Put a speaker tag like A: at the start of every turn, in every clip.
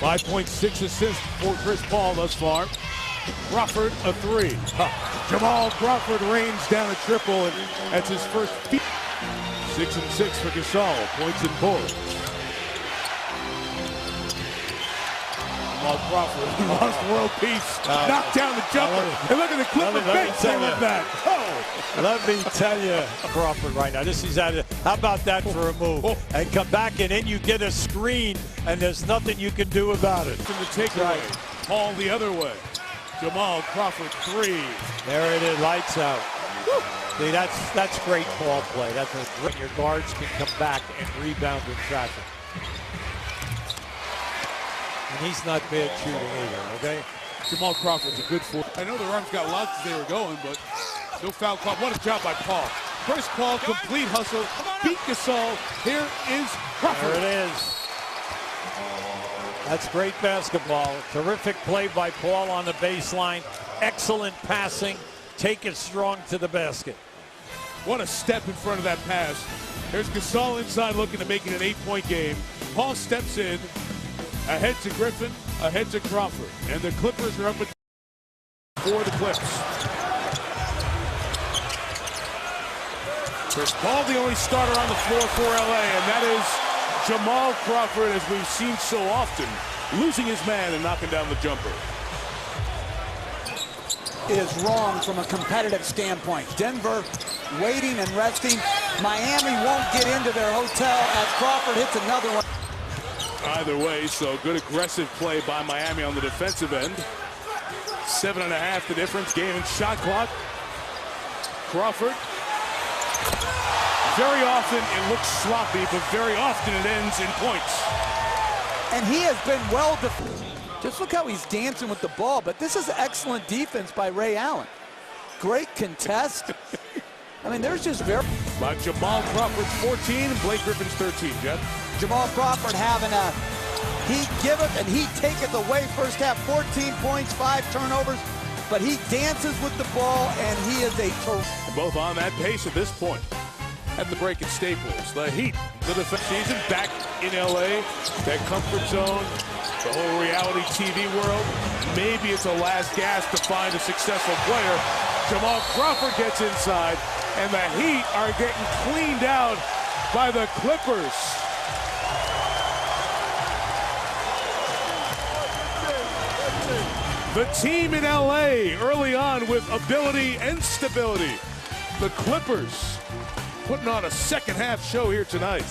A: 5.6 assists for Chris Paul thus far. Crawford, a three. Jamal Crawford rains down a triple, and that's his first. 6 and 6 for Gasol, points and boards. Jamal Crawford lost world peace, knocked down the jumper, and look at the Clipper bench with that. Oh.
B: Let me tell you, Crawford right now, this is how about that for a move? And come back and then you get a screen, and there's nothing you can do about it.
A: From the takeaway, Paul the other way. Jamal Crawford, three.
B: There it is, lights out. See, that's great ball play. That's when your guards can come back and rebound in traffic. And he's not bad shooting either, okay?
A: Jamal Crawford's a good four. I know the Rams got lots as they were going, but no foul call. What a job by Paul. First Paul, complete hustle, beat Gasol. Here is Crawford.
B: There it is. That's great basketball. Terrific play by Paul on the baseline. Excellent passing. Take it strong to the basket.
A: What a step in front of that pass. There's Gasol inside looking to make it an 8-point game. Paul steps in, ahead to Griffin, ahead to Crawford. And the Clippers are up for the Clips. Chris Paul, the only starter on the floor for LA, and that is Jamal Crawford, as we've seen so often, losing his man and knocking down the jumper.
C: Is wrong from a competitive standpoint. Denver waiting and resting. Miami won't get into their hotel as Crawford hits another one.
A: Either way, so good aggressive play by Miami on the defensive end. 7.5 the difference, game and shot clock. Crawford. Very often it looks sloppy, but very often it ends in points.
C: And he has been well defended. Just look how he's dancing with the ball, but this is excellent defense by Ray Allen. Great contest. I mean, there's just very...
A: By Jamal Crawford, 14, and Blake Griffin's 13, Jeff.
C: Jamal Crawford having a he giveth and he taketh away. First half, 14 points, 5 turnovers, but he dances with the ball, and he is a...
A: Both on that pace at this point. At the break at Staples, the Heat, the defense season, back in LA, that comfort zone, the whole reality TV world. Maybe it's a last gasp to find a successful player. Jamal Crawford gets inside, and the Heat are getting cleaned out by the Clippers. The team in LA early on with ability and stability. The Clippers putting on a second half show here tonight.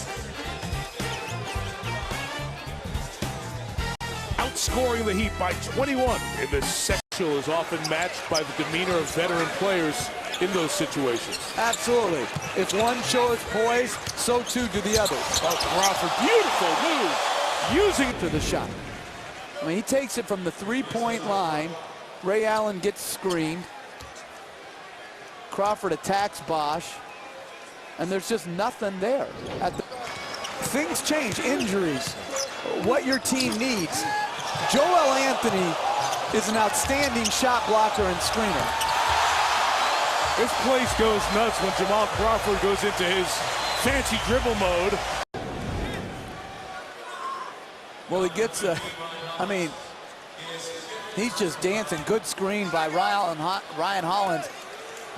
A: Outscoring the Heat by 21 in this section is often matched by the demeanor of veteran players in those situations.
C: Absolutely. If one shows poise, so too do the others.
A: Oh, Crawford, beautiful move, using
C: to the shot. I mean, he takes it from the three-point line. Ray Allen gets screened. Crawford attacks Bosch. And there's just nothing there. Things change, injuries, what your team needs. Joel Anthony is an outstanding shot blocker and screener.
A: This place goes nuts when Jamal Crawford goes into his fancy dribble mode.
C: Well, he gets I mean, he's just dancing. Good screen by Ryan Hollins.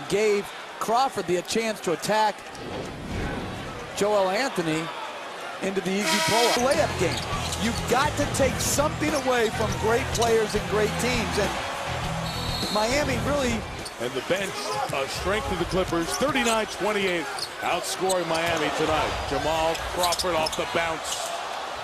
C: Gave Crawford the chance to attack Joel Anthony into the easy pull-up layup game. You've got to take something away from great players and great teams, and Miami really...
A: And the bench, strength of the Clippers, 39-28, outscoring Miami tonight. Jamal Crawford off the bounce.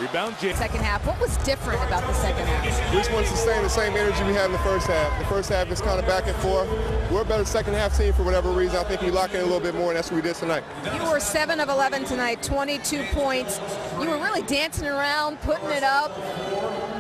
A: Rebound, James.
D: Second half, what was different about the second half?
E: We just want to sustain the same energy we had in the first half. The first half is kind of back and forth. We're a better second half team for whatever reason. I think we lock in a little bit more, and that's what we did tonight.
D: You were 7 of 11 tonight, 22 points. You were really dancing around, putting it up.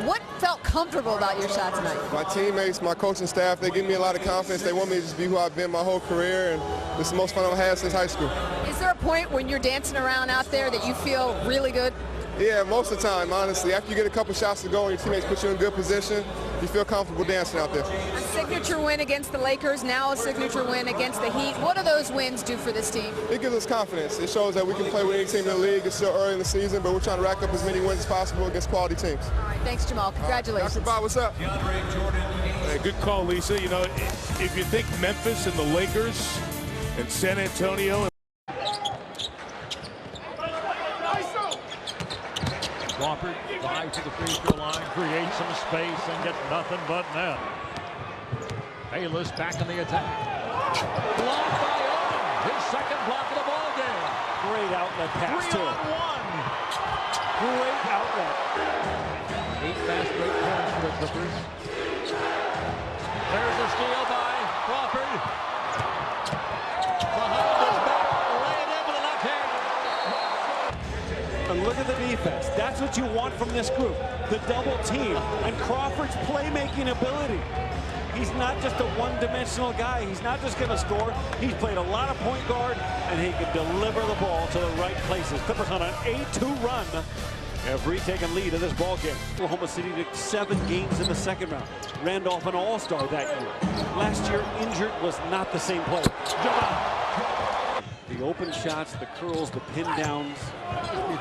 D: What felt comfortable about your shot tonight?
E: My teammates, my coaching staff, they give me a lot of confidence. They want me to just be who I've been my whole career, and this is the most fun I've had since high school.
D: Is there a point when you're dancing around out there that you feel really good?
E: Yeah, most of the time, honestly. After you get a couple shots to go and your teammates put you in good position, you feel comfortable dancing out there.
D: A signature win against the Lakers, now a signature win against the Heat. What do those wins do for this team?
E: It gives us confidence. It shows that we can play with any team in the league. It's still early in the season, but we're trying to rack up as many wins as possible against quality teams.
D: All right, thanks, Jamal. Congratulations.
E: Dr. Bob, what's up?
A: Hey, good call, Lisa. You know, if you think Memphis and the Lakers and San Antonio.
B: Crawford drives to the free throw line, creates some space and gets nothing but net. Bayless back in the attack. Blocked by Odom. His second block of the ball game.
F: Great outlet pass to him.
B: 3-on-1.
F: Great outlet.
B: 8 fast break points for the Clippers. There's a steal by Crawford. Behind his back, lay it in with the left hand.
F: And look at the defense. That's what you want from this group. The double team and Crawford's playmaking ability. He's not just a one-dimensional guy. He's not just going to score. He's played a lot of point guard, and he can deliver the ball to the right places. Clippers on an 8-2 run have retaken lead in this ball game. Oklahoma City took 7 games in the second round. Randolph an all-star that year. Last year, injured, was not the same player. Jamal. The open shots, the curls, the pin downs.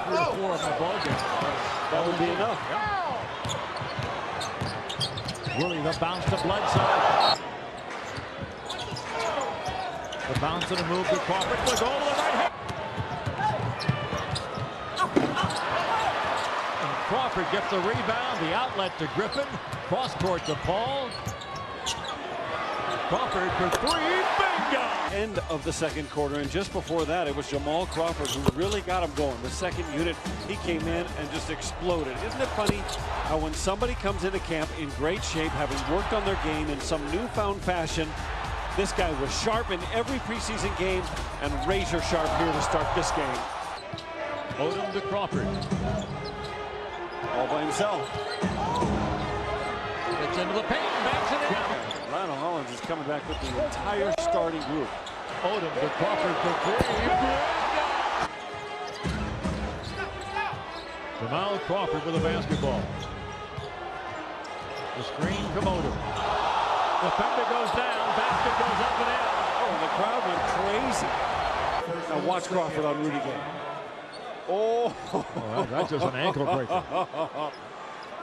B: 3 or 4 of the ball game.
F: That would be enough.
B: Yeah. Willie, the bounce to Bledsoe. The bounce and a move to Crawford. The goal to the right hand. And Crawford gets the rebound. The outlet to Griffin. Cross court to Paul. Crawford for 3. Bingo!
F: End of the second quarter, and just before that, it was Jamal Crawford who really got him going. The second unit, he came in and just exploded. Isn't it funny how when somebody comes into camp in great shape, having worked on their game in some newfound fashion, this guy was sharp in every preseason game and razor sharp here to start this game.
B: Odom to Crawford.
F: All by himself.
B: Gets into the paint and backs it in.
F: Ryan Hollins is coming back with the entire starting group.
B: Odom to Crawford for 3. Jamal Crawford with the basketball. The screen from Odom. Defender goes down. Basket goes up and in.
F: Oh, the crowd went crazy. Now watch Crawford on Rudy Gay. Oh,
B: That's just an ankle breaker.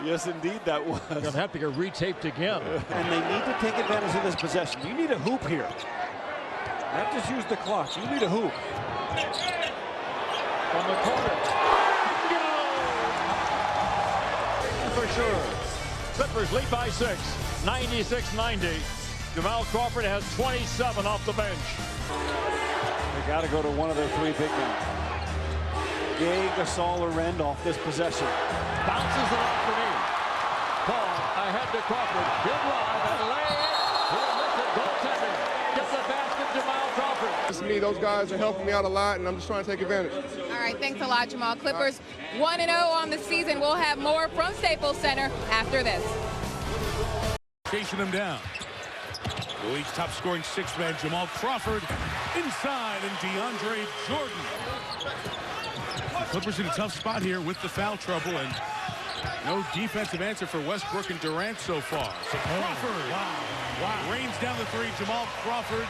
F: Yes, indeed, that was.
B: Gonna have to get retaped again.
F: And they need to take advantage of this possession. You need a hoop here. Not just use the clock. You need a hoop.
B: From the corner. For sure. Clippers lead by 6. 96-90. Jamal Crawford has 27 off the bench.
F: They got to go to one of their 3 big men. Gay, Gasol, or Randolph this possession.
B: Bounces it off for me. Paul ahead to Crawford. Good drive and lay it. He'll miss it. Goaltending. Gets the basket, Jamal Crawford.
E: To me, those guys are helping me out a lot, and I'm just trying to take advantage.
G: All right, thanks a lot, Jamal. Clippers 1-0 on the season. We'll have more from Staples Center after this.
A: Chasing him down. The league's top scoring 6-man, Jamal Crawford, inside, and DeAndre Jordan. The Clippers in a tough spot here with the foul trouble, and no defensive answer for Westbrook and Durant so far. So Crawford, wow, rains down the 3. Jamal Crawford.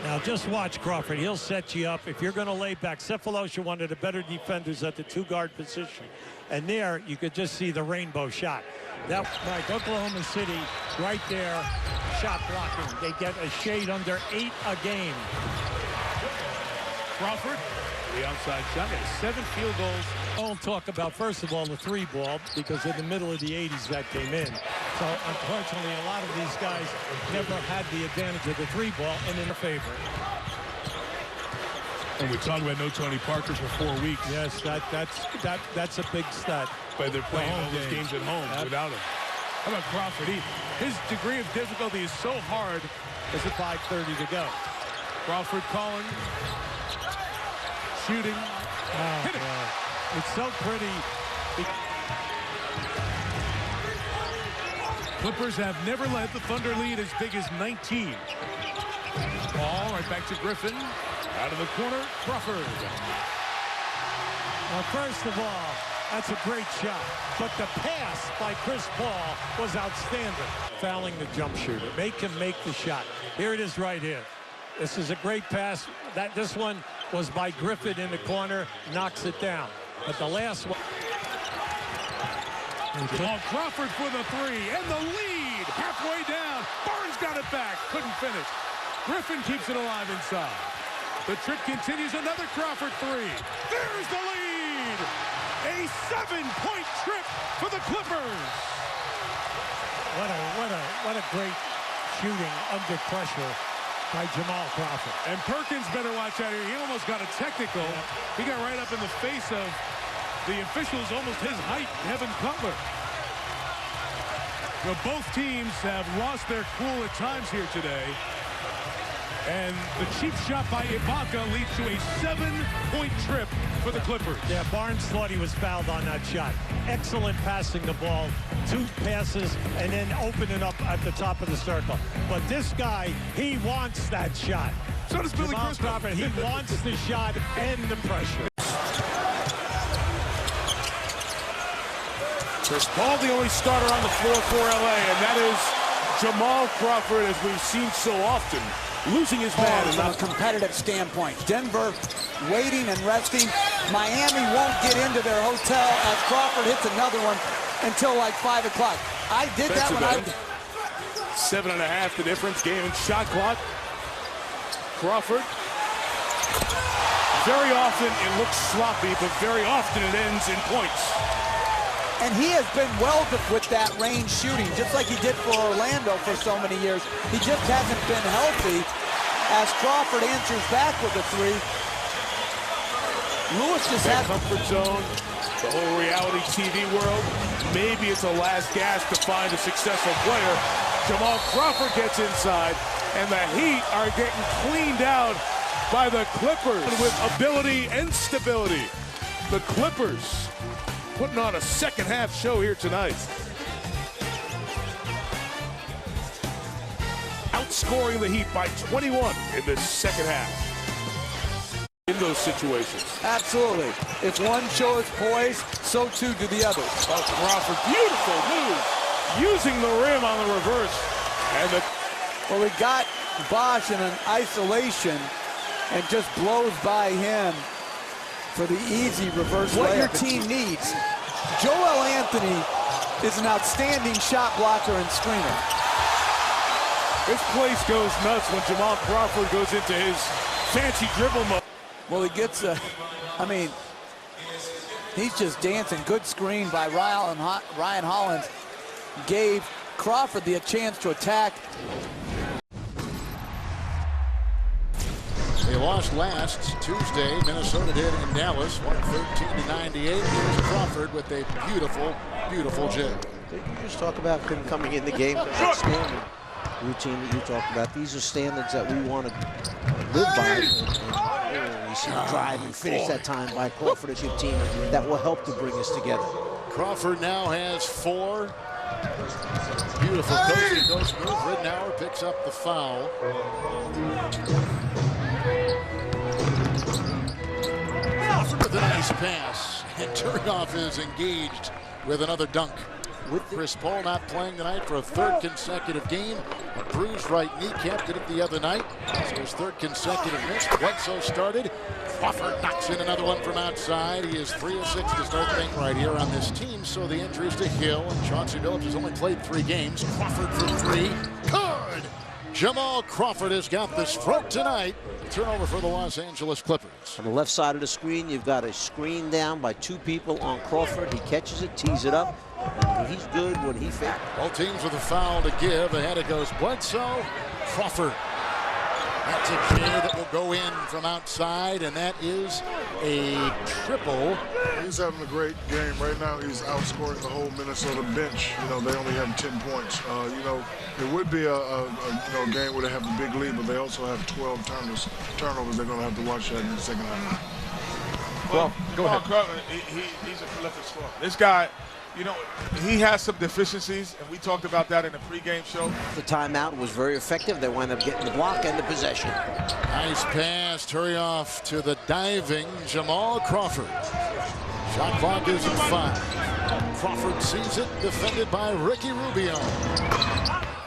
B: Now just watch Crawford. He'll set you up. If you're going to lay back, Cephalosha, one of the better defenders at the 2-guard position. And there, you could just see the rainbow shot. That right, Oklahoma City, right there, shot blocking. They get a shade under 8 a game.
A: Crawford, the outside shot, has 7 field goals.
B: I'll talk about, first of all, the 3-ball, because in the middle of the 80s that came in. So, unfortunately, a lot of these guys never had the advantage of the 3-ball and in their favor.
A: And we're talking about no Tony Parker for 4 weeks.
B: Yes, that's a big stat.
A: But they're playing all those games at home without him. How about Crawford? His degree of difficulty is so hard.
B: There's a 5:30 to go.
A: Crawford calling. Shooting. Hit it.
B: It's so pretty.
A: Clippers have never let the Thunder lead as big as 19. Ball right back to Griffin. Out of the corner, Crawford.
B: Well, first of all, that's a great shot. But the pass by Chris Paul was outstanding. Fouling the jump shooter. Make him make the shot. Here it is right here. This is a great pass. This one was by Griffin in the corner. Knocks it down. But the last one.
A: Jamal Crawford for the three. And the lead. Halfway down. Barnes got it back. Couldn't finish. Griffin keeps it alive inside. The trick continues. Another Crawford three. There's the lead. A 7-point trip for the Clippers.
B: What a great shooting under pressure by Jamal Crawford.
A: And Perkins better watch out here. He almost got a technical. He got right up in the face of the officials, almost his height, Kevin Cutler. Well, both teams have lost their cool at times here today. And the cheap shot by Ibaka leads to a 7-point trip for the Clippers.
B: Yeah, Barnes thought he was fouled on that shot. Excellent passing the ball, 2 passes, and then opening up at the top of the circle. But this guy, he wants that shot.
A: So does Billy
B: Jamal Crawford. He wants the shot and the pressure.
A: Chris Paul, the only starter on the floor for LA, and that is Jamal Crawford, as we've seen so often. Losing his man
C: from a competitive standpoint. Denver waiting and resting. Miami won't get into their hotel as Crawford hits another one until like 5 o'clock. I did that when I...
A: 7.5 the difference. Game and shot clock. Crawford. Very often it looks sloppy, but very often it ends in points.
C: And he has been well with that range shooting, just like he did for Orlando for so many years. He just hasn't been healthy as Crawford answers back with a three. Lewis just had
A: comfort zone, the whole reality TV world. Maybe it's a last gasp to find a successful player. Jamal Crawford gets inside, and the Heat are getting cleaned out by the Clippers with ability and stability. The Clippers putting on a second-half show here tonight. Outscoring the Heat by 21 in the second half. In those situations.
C: Absolutely. If one shows poise, so too do the others.
A: Oh, Crawford, beautiful move. Using the rim on the reverse. And
C: well, we got Bosch in an isolation and just blows by him for the easy reverse layup. What your team needs. Joel Anthony is an outstanding shot blocker and screener.
A: This place goes nuts when Jamal Crawford goes into his fancy dribble mode.
C: Well, he gets I mean, he's just dancing. Good screen by Ryan Hollins. Gave Crawford the chance to attack.
H: They lost last Tuesday. Minnesota did in Dallas, 113-98. Here's Crawford with a beautiful, beautiful jig.
I: You just talk about him coming in the game. That standard routine that you talked about. These are standards that we want to live by. And you see the drive and finish that time by Crawford as your team. That will help to bring us together.
H: Crawford now has 4. Beautiful coast-to-coast move. Ridnour picks up the foul. Crawford with a nice pass. And Turnoff is engaged with another dunk. With Chris Paul not playing tonight for a 3rd consecutive game. A bruised right kneecap, did it the other night. So his 3rd consecutive miss. Bledsoe started. Crawford knocks in another one from outside. He is 3 of 6 to start things right here on this team. So the injuries to Hill and Chauncey Billups has only played 3 games. Crawford for 3. Good! Jamal Crawford has got the stroke tonight. Turnover for the Los Angeles Clippers.
I: On the left side of the screen, you've got a screen down by 2 people on Crawford. He catches it, tees it up. And he's good when he fakes.
H: Both teams with a foul to give. Ahead it goes Bledsoe. Crawford. That's a J that will go in from outside, and that is a triple.
J: He's having a great game right now. He's outscoring the whole Minnesota bench. You know, they only have 10 points. You know, it would be a game where they have a big lead, but they also have 12 turnovers. They're going to have to watch that in the second half.
K: Well,
L: Jamal Crawford, he's a prolific scorer. This guy, you know, he has some deficiencies, and we talked about that in the pregame show.
I: The timeout was very effective. They wound up getting the block and the possession.
H: Nice pass, Turioff to the diving Jamal Crawford. Shot clock is at 5. Crawford sees it, defended by Ricky Rubio.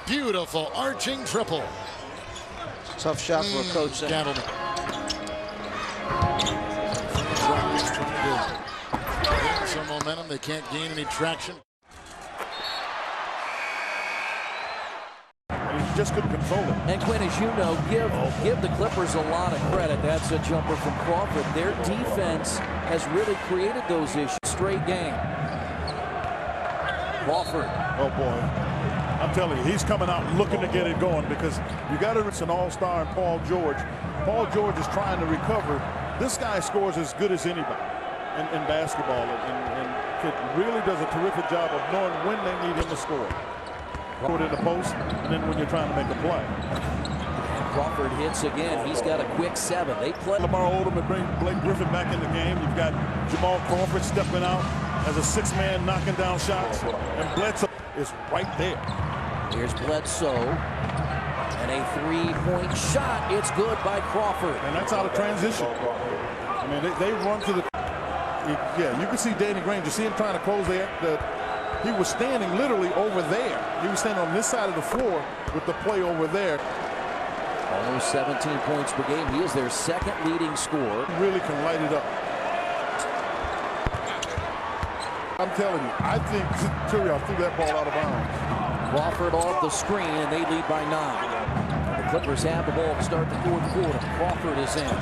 H: Beautiful arching triple.
I: Tough shot for a coach.
H: Gentlemen. Some momentum, they can't gain any traction.
A: He just couldn't control it.
M: And Quinn, as you know, give the Clippers a lot of credit. That's a jumper from Crawford. Their defense has really created those issues. Straight game. Crawford.
A: Oh boy. I'm telling you, he's coming out looking to get it going because you got to. It's an all-star in Paul George. Paul George is trying to recover. This guy scores as good as anybody in basketball, and Kid really does a terrific job of knowing when they need him to score. Put it in the post, and then when you're trying to make a play.
M: Crawford hits again. He's got a quick 7. They play.
A: Lamar Odom and bring Blake Griffin back in the game. You've got Jamal Crawford stepping out as a 6-man knocking down shots, and Bledsoe is right there.
M: Here's Bledsoe, and a 3-point shot. It's good by Crawford.
A: And that's out of transition. I mean, they run to the. Yeah, you can see Danny Granger. You see him trying to close he was standing literally over there. He was standing on this side of the floor with the play over there.
M: Almost 17 points per game. He is their second leading scorer.
A: Really can light it up. I'm telling you, I think Turioff threw that ball out of bounds.
M: Crawford off the screen, and they lead by 9. The Clippers have the ball to start the 4th quarter. Crawford is in.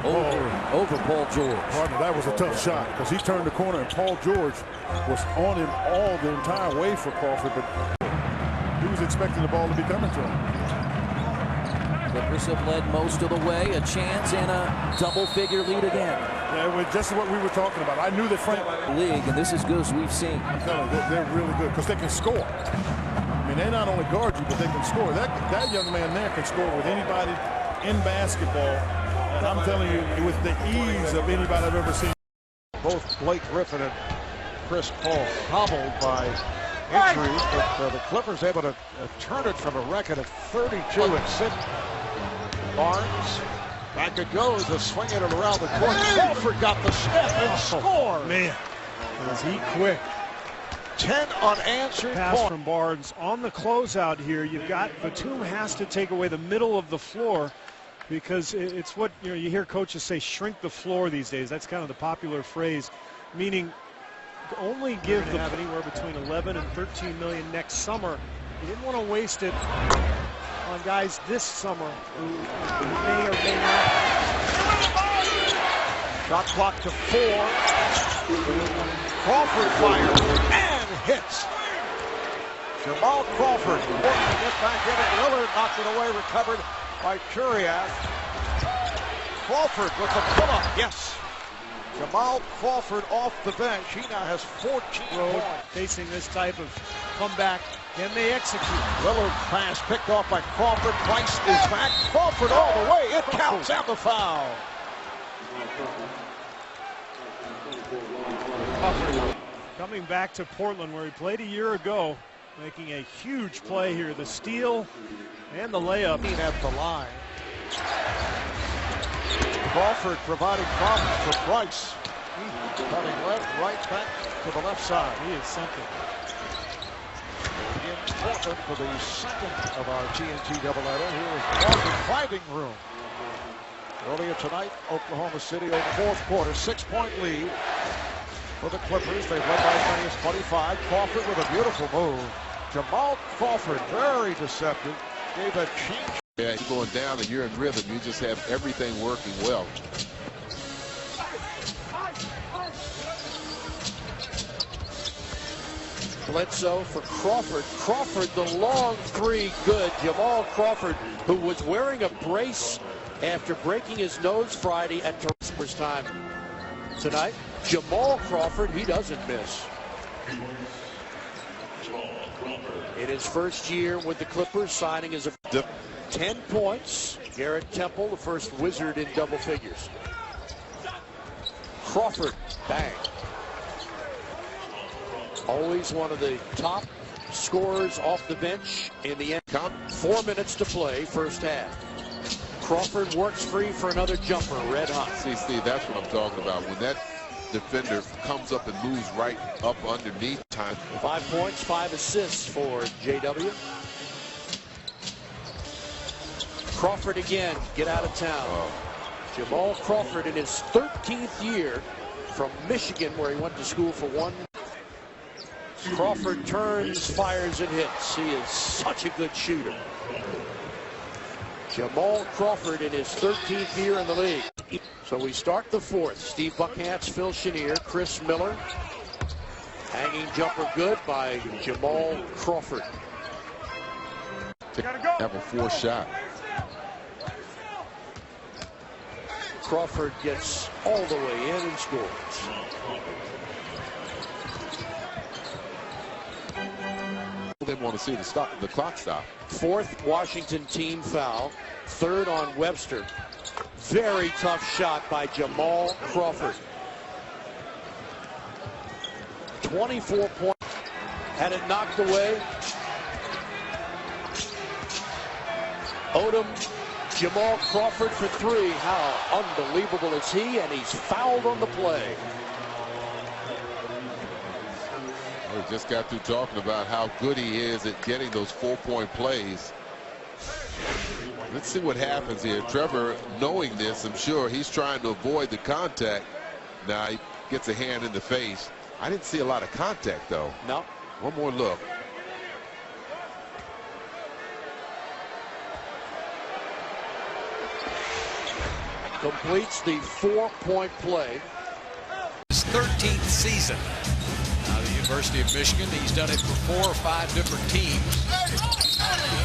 M: Over Paul George.
A: Partner, that was a tough shot because he turned the corner and Paul George was on him all the entire way for Crawford, but he was expecting the ball to be coming to him.
M: Clippers have led most of the way. A chance and a double-figure lead again.
A: Yeah, it was just what we were talking about. I knew that Frank
M: league, and this is good as we've seen.
A: I'm telling you, they're really good because they can score. I mean, they not only guard you, but they can score. That young man there can score with anybody in basketball. And I'm telling you, with the ease of anybody I've ever seen.
K: Both Blake Griffin and Chris Paul hobbled by injuries, but the Clippers able to turn it from a record of 32-6. Barnes, back it goes, to swing it around the court. Crawford got the step and scored.
F: Man, is he quick.
K: 10 unanswered
F: Pass
K: points
F: from Barnes on the closeout here. You've got Batum has to take away the middle of the floor because it's what you hear coaches say, shrink the floor these days. That's kind of the popular phrase, meaning only give the anywhere between 11 and 13 million next summer. You didn't want to waste it on guys this summer who may or may not.
K: Shot clock to 4. Crawford fires and hits. Jamal Crawford working it back in, and Lillard knocked it away, recovered by Turioff. Crawford with the pull-up, yes. Jamal Crawford off the bench. He now has 14 points.
F: Facing this type of comeback, and they execute.
K: Lillard pass picked off by Crawford. Price is back. Crawford all the way. It counts, and the foul.
F: Coming back to Portland, where he played a year ago, making a huge play here. The steal and the layup.
K: At the line. Crawford providing problems for Price. Cutting left, right, back to the left side.
F: He is something.
K: In Portland for the second of our TNT doubleheader. Here is Crawford fighting room. Earlier tonight, Oklahoma City over 4th quarter, 6-point lead for the Clippers. They've led by as many as 25. Crawford with a beautiful move. Jamal Crawford, very deceptive. Gave a change.
N: Yeah, you're going down and you're in rhythm. You just have everything working well.
O: Bledsoe for Crawford. Crawford, the long 3, good. Jamal Crawford, who was wearing a brace after breaking his nose Friday at Christmas time tonight. Jamal Crawford, he doesn't miss. In his first year with the Clippers, signing as a 10 points. Garrett Temple, the first Wizard in double figures. Crawford, bang. Always one of the top scorers off the bench in the end. 4 minutes to play, first half. Crawford works free for another jumper, red hot.
N: See, Steve, that's what I'm talking about. When that defender comes up and moves right up underneath time.
O: 5 points, 5 assists for JW. Crawford again, get out of town. Jamal Crawford in his 13th year from Michigan, where he went to school for 1. Crawford turns, fires, and hits. He is such a good shooter. Jamal Crawford in his 13th year in the league. So we start the fourth. Steve Buckhatz, Phil Chenier, Chris Miller. Hanging jumper good by Jamal Crawford.
N: Have a 4 shot.
O: Crawford gets all the way in and scores.
N: They want to see the clock stop.
O: Fourth Washington team foul. Third on Webster. Very tough shot by Jamal Crawford. 24 points. Had it knocked away. Odom, Jamal Crawford for 3. How unbelievable is he? And he's fouled on the play.
N: We just got through talking about how good he is at getting those 4-point plays. Let's see what happens here. Trevor, knowing this, I'm sure he's trying to avoid the contact. Now he gets a hand in the face. I didn't see a lot of contact, though.
O: No.
N: One more look.
O: Completes the 4-point play.
P: His 13th season. The University of Michigan. He's done it for 4 or 5 different teams.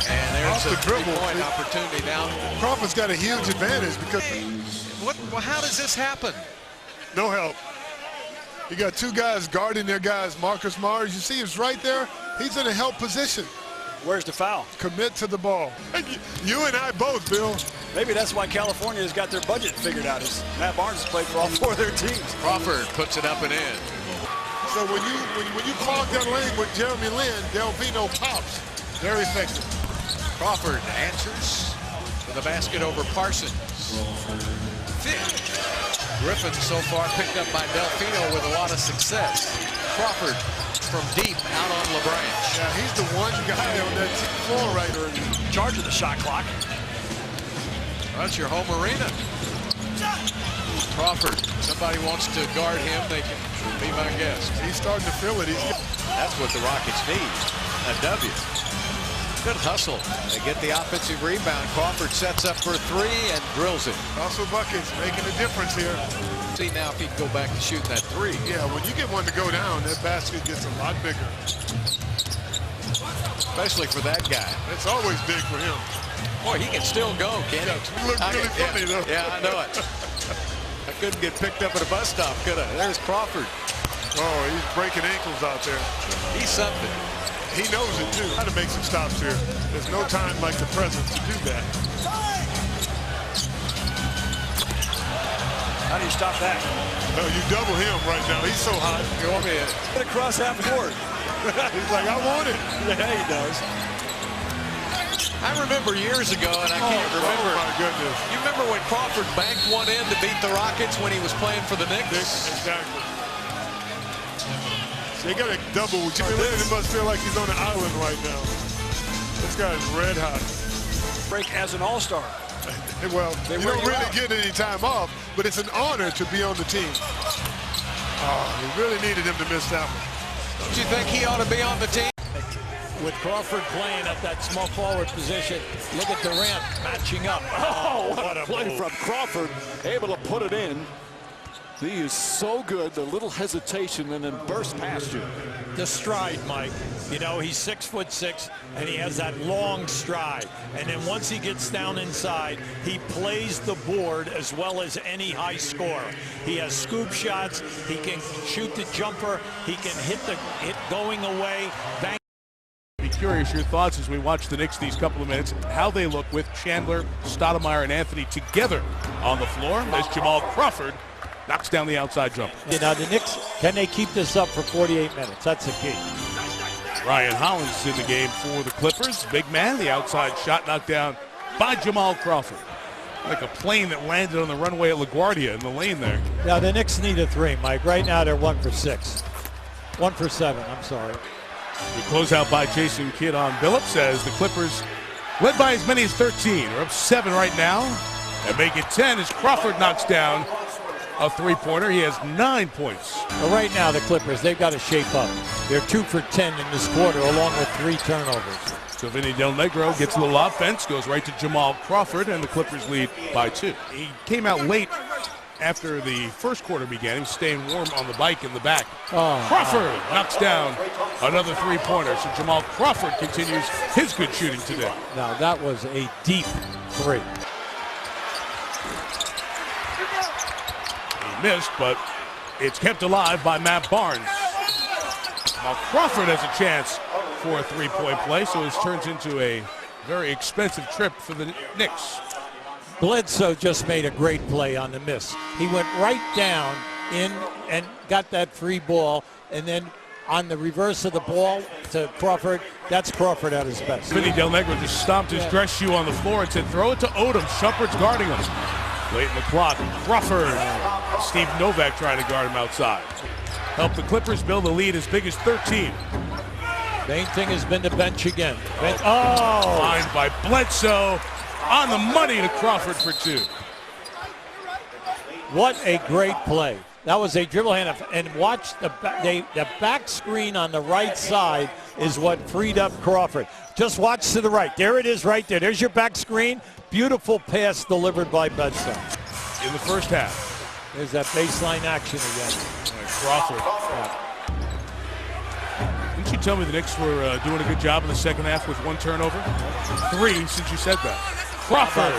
P: And there's a 3-point opportunity now.
Q: Crawford's got a huge advantage because
P: well, how does this happen?
Q: No help. You got 2 guys guarding their guys. Marcus Mars, you see, he's right there. He's in a help position.
R: Where's the foul?
Q: Commit to the ball. You and I both, Bill.
R: Maybe that's why California has got their budget figured out. Is Matt Barnes has played for all 4 of their teams.
P: Crawford puts it up and in.
Q: So when you clog that lane with Jeremy Lin, Delfino pops. Very effective.
P: Crawford answers for the basket over Parsons. Griffin so far picked up by Delfino with a lot of success. Crawford from deep out on LaBranch.
Q: Yeah, he's the one guy on that floor right there in
R: charge of the shot clock.
P: That's your home arena. Crawford, somebody wants to guard him, they can be my guest.
Q: He's starting to feel it.
P: That's what the Rockets need, a W. Good hustle. They get the offensive rebound. Crawford sets up for 3 and drills it.
Q: Also buckets, making a difference here.
P: See now if he can go back to shooting that 3.
Q: Yeah, when you get one to go down, that basket gets a lot bigger.
P: Especially for that guy.
Q: It's always big for him.
P: Boy, he can still go, can't he?
Q: You look really funny, though.
P: Yeah, I know it. I couldn't get picked up at a bus stop, could I? There's Crawford.
Q: Oh, he's breaking ankles out there.
P: He's something.
Q: He knows it, too. How to make some stops here. There's no time like the present to do that.
R: How do you stop that?
Q: Well, you double him right now. He's so hot.
P: Go ahead.
R: Get across half court.
Q: He's like, I want it.
R: Yeah, he does.
P: I remember years ago, and I can't remember.
Q: Oh, my goodness.
P: You remember when Crawford banked one in to beat the Rockets when he was playing for the Knicks?
Q: Exactly. They got a double. Jimmy Lin must feel like he's on an island right now. This guy's red hot.
R: Break as an all-star.
Q: Well, you don't really get any time off, but it's an honor to be on the team. Oh, he really needed him to miss that one.
P: Don't you think he ought to be on the team?
B: With Crawford playing at that small forward position, look at Durant matching up.
K: Oh, what a play from Crawford, able to put it in. He is so good, the little hesitation and then burst past you.
B: The stride, Mike. You know, he's 6'6", and he has that long stride. And then once he gets down inside, he plays the board as well as any high scorer. He has scoop shots. He can shoot the jumper. He can hit going away. Bang.
A: Be curious your thoughts as we watch the Knicks these couple of minutes, how they look with Chandler, Stoudemire, and Anthony together on the floor as Jamal Crawford knocks down the outside jumper.
B: You know, the Knicks, can they keep this up for 48 minutes? That's the key.
A: Ryan Hollins is in the game for the Clippers. Big man, the outside shot knocked down by Jamal Crawford. Like a plane that landed on the runway at LaGuardia in the lane there.
B: Now, the Knicks need a 3, Mike. Right now, they're 1 for 6. 1 for 7, I'm sorry.
A: The closeout by Jason Kidd on Billups as the Clippers, led by as many as 13, are up 7 right now. And make it 10 as Crawford knocks down a three-pointer. He has 9 points.
B: Well, right now, the Clippers, they've got to shape up. They're 2 for 10 in this quarter, along with 3 turnovers.
A: So Vinny Del Negro gets a little offense, goes right to Jamal Crawford, and the Clippers lead by 2. He came out late after the first quarter began. He was staying warm on the bike in the back. Crawford knocks down another three-pointer. So Jamal Crawford continues his good shooting today.
B: Now, that was a deep 3.
A: Missed, but it's kept alive by Matt Barnes. Now Crawford has a chance for a three-point play, so this turns into a very expensive trip for the Knicks.
B: Bledsoe just made a great play on the miss. He went right down in and got that free ball, and then on the reverse of the ball to Crawford, that's Crawford at his best.
A: Vinny Del Negro just stomped his dress shoe on the floor and said, throw it to Odom. Shumpert's guarding him. Late in the clock, Crawford. Steve Novak trying to guard him outside. Help the Clippers build a lead as big as 13.
B: Main thing has been the bench again.
A: Lined by Bledsoe. On the money to Crawford for 2.
B: What a great play. That was a dribble and watch the back screen on the right side is what freed up Crawford. Just watch to the right. There it is right there. There's your back screen. Beautiful pass delivered by Bledsoe.
A: In the first half.
B: There's that baseline action again.
A: Crawford. Didn't you tell me the Knicks were doing a good job in the second half with 1 turnover? 3 since you said that. Crawford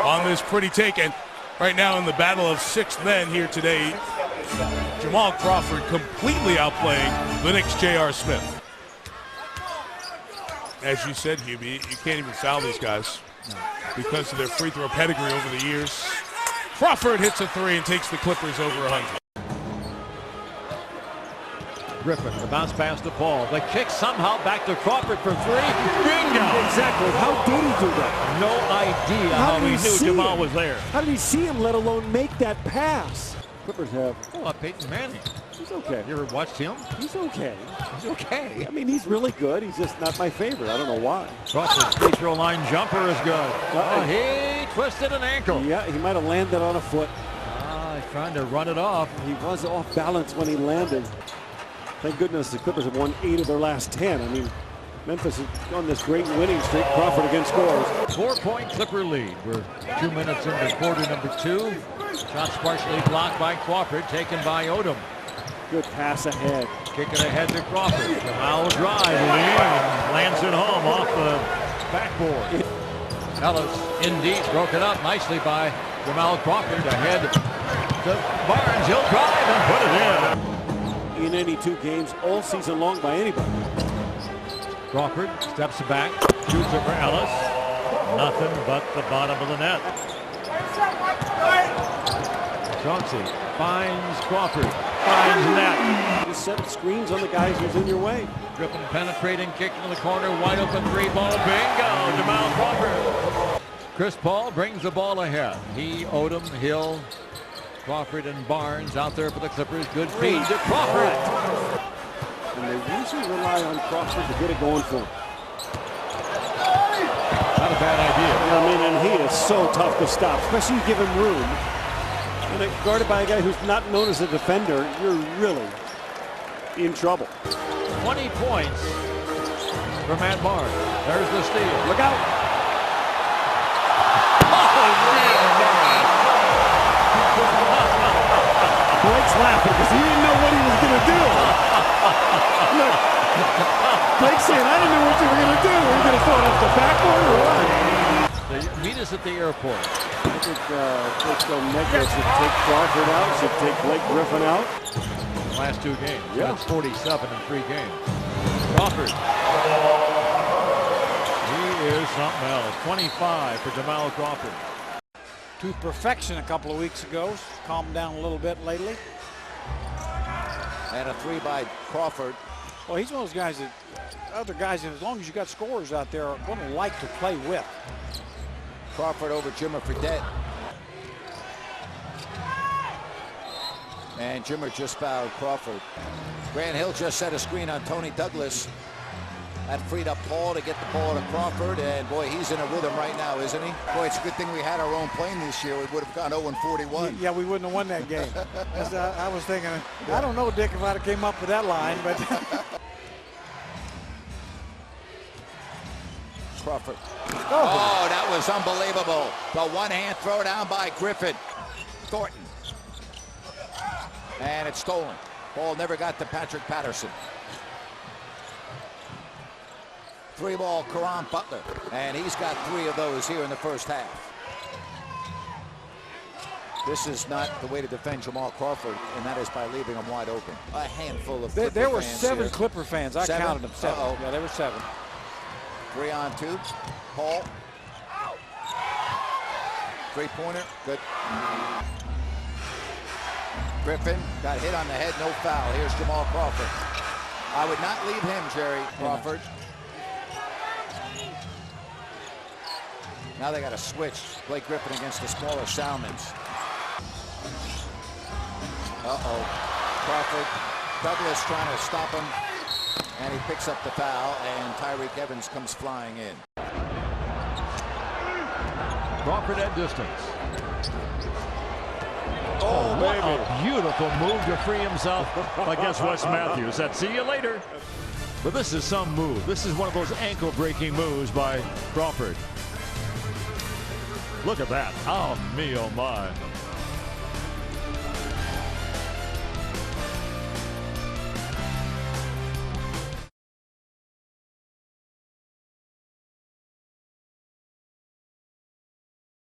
A: on this pretty take. And right now in the battle of 6 men here today, Jamal Crawford completely outplaying the Knicks' J.R. Smith. As you said, Hubie, you can't even foul these guys because of their free throw pedigree over the years. Crawford hits a 3 and takes the Clippers over 100.
F: Griffin, the bounce pass to Paul. The kick somehow back to Crawford for 3. Bingo! Exactly. How did he do that? No idea how he knew Jamal was there.
S: How did he see him, let alone make that pass? Clippers have.
F: Oh, Peyton Manning.
S: He's okay.
F: You ever watched him?
S: He's okay.
F: He's okay.
S: I mean, he's really good. He's just not my favorite. I don't know why.
F: Crawford's free throw line jumper is good. He twisted an ankle.
S: Yeah, he might have landed on a foot.
F: He's trying to run it off.
S: He was off balance when he landed. Thank goodness the Clippers have won 8 of their last 10. I mean, Memphis is on this great winning streak. Crawford again scores.
F: 4-point Clipper lead. We're 2 minutes into quarter number 2. Shots partially blocked by Crawford, taken by Odom.
S: Good pass ahead.
F: Kick it ahead to Crawford. Jamal drive and lands it home off the backboard. Ellis indeed broken up nicely by Jamal Crawford. Ahead to Barnes. He'll drive and put it in.
S: In any 2 games all season long by anybody.
F: Crawford steps back, shoots it for Ellis. Nothing but the bottom of the net. Chauncey finds Crawford, finds net.
S: Just set screens on the guys who's in your way.
F: Griffin penetrating, kick into the corner, wide open 3-ball, bingo, Jamal Crawford. Chris Paul brings the ball ahead. He, Odom, Hill, Crawford and Barnes out there for the Clippers. Good feed to Crawford.
S: And they usually rely on Crawford to get it going for him.
F: Not a bad idea.
S: I mean, and he is so tough to stop, especially you give him room. And guarded by a guy who's not known as a defender, you're really in trouble.
F: 20 points for Matt Barnes. There's the steal.
S: Look out. Blake's laughing because he didn't know what he was going to do. Look, Blake's saying, I didn't know what you were going to do. Were you going to throw it up the backboard or what?
F: Meet us at the airport.
S: I think Coach Del Negro should take Crawford out, should take Blake Griffin out.
F: Last 2 games.
S: Yeah.
F: That's 47 in 3 games. Crawford. He is something else. 25 for Jamal Crawford.
K: to perfection a couple of weeks ago. Calmed down a little bit lately.
I: And a three by Crawford.
K: Well, he's one of those guys that other guys, as long as you got scorers out there, are going to like to play with.
I: Crawford over Jimmer Fredette. And Jimmer just fouled Crawford. Grant Hill just set a screen on Tony Douglas. That freed up Paul to get the ball to Crawford, and boy, he's in a rhythm right now, isn't he? Boy, it's a good thing we had our own plane this year. We would have gone 0-41.
K: Yeah, we wouldn't have won that game. I was thinking, I don't know, Dick, if I'd have came up with that line, but.
I: Crawford. Oh, that was unbelievable. The one-hand throw down by Griffin. Thornton. And it's stolen. Ball never got to Patrick Patterson. Three-ball Caron Butler, and he's got 3 of those here in the first half. This is not the way to defend Jamal Crawford, and that is by leaving him wide open. A handful of Clipper
K: there were
I: fans
K: 7
I: here.
K: Clipper fans. I counted them. 7.
I: Uh-oh.
K: Yeah, there were 7.
I: 3 on 2. Paul. Three-pointer. Good. Griffin got hit on the head. No foul. Here's Jamal Crawford. I would not leave him, Jerry. Crawford. Now they got to switch. Blake Griffin against the smaller Salmons. Uh-oh. Crawford. Douglas trying to stop him. And he picks up the foul, and Tyreek Evans comes flying in.
T: Crawford at distance.
S: Oh,
T: what
S: baby.
T: a beautiful move to free himself against Wes Matthews. That see you later. But this is some move. This is one of those ankle-breaking moves by Crawford. Look at that. Oh, me, oh, my.